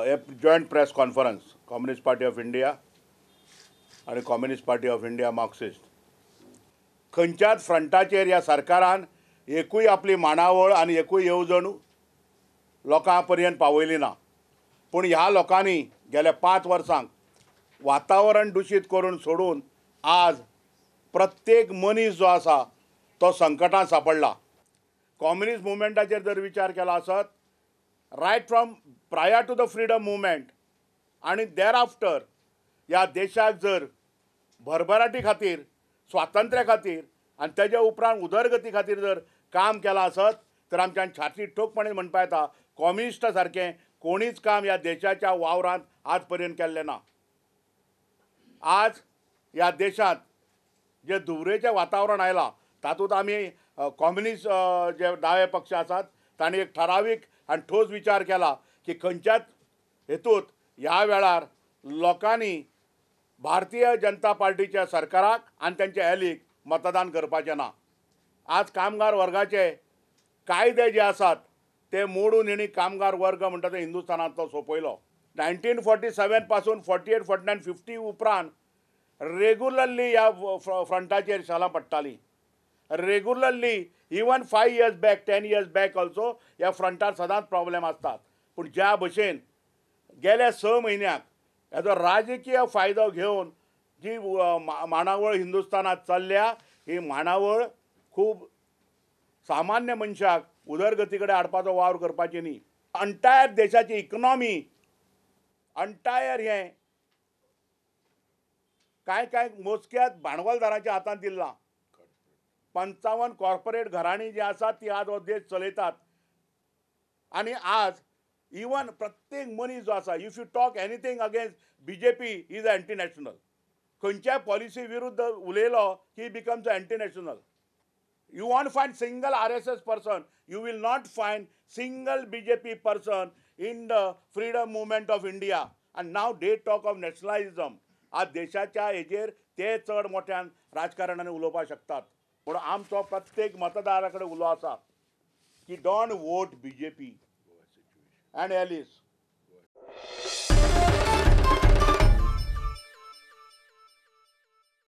हे joint press conference communist party of India आणि communist party of India Marxist खंयच्याच फ्रंटाचेर ह्या सरकारान एकूय आपली मांडावळ आनी एकूय येवजण लोकां पर्यंत पावयली ना। पूण ह्या लोकांनी गेल्या 5 वर्सांक वातावरण दूषित करून सोडून आज प्रत्येक मनीस जो आसा तो संकटांत सांपडला। कम्युनिस्ट मुवमेंटाचेर जर विचार केला आसत, right from prior to the freedom movement आनी देर आफ्टर ह्या देशाक जर भरभराटी खातीर, स्वातंत्र्या खातीर आनी तेजे उपरांत उदरगती खातीर जर काम केलां आसत तर आमच्यान छाती ठोकपणे म्हणपा येता कम्युनिस्टा सारकें कोणीच काम ह्या देशाच्या वावरांत आज पर्यंत केल्लें ना। आज ह्या देशांत जे धुवरेचें वातावरण आयलां तातूंत आमी कम्युनिस्ट जे दावे पक्ष आसात तांणी एक ठरावीक आनी ठोस विचार केला की खंयच्याच हेतूंत ह्या वेळार लोकांनी भारतीय जनता पार्टीच्या सरकाराक आनी तेंच्या एलीक मतदान करपाचें ना। आज कामगार वर्गाचे कायदे जे आसात ते मोडून हेणी कामगार वर्ग म्हणटा तो हिंदुस्थानांतलो सोंपयलो। 1947 पासून 48, 49, 50 उपरांत रेग्युलरली ह्या फ्रंटाचेर शालां पडटालीं। Regularly even 5 years back 10 years back also ह्या फ्रंटार सदांच प्रॉब्लेम आसतात। पूण ज्या भशेन गेल्या 6 म्हयन्याक हेजो राजकीय फायदो घेवन जी मांडावळ हिंदुस्थानात चल्ल्या ही मांडावळ खूब सामान्य मनशाक उदरगती कडेन हाडपाचो वावर करपाची न्ही, अंटायर देशाची इकॉनॉमी अंटायर हें कांय मोजक्याच भांडवलदारांच्या हातांत दिल्लां। 55 कॉर्पोरेट घराणी जी आसात ती आज हो देश चलयतात आनी आज इवन प्रत्येक मनीस जो आसा if you talk anything against BJP is anti national. खंयच्याय पॉलिसी विरुद्ध उलयलो की becomes anti national. You won't find single RSS person, you will not find single BJP person in the freedom movement of India. And now they talk of nationalism. आज देशाच्या हेजेर ते चड मोठ्यान राजकारणाने उलोवपाक शकतात। पूण आमचो प्रत्येक मतदारा कडेन उलो आसा की don't vote BJP and Ellis.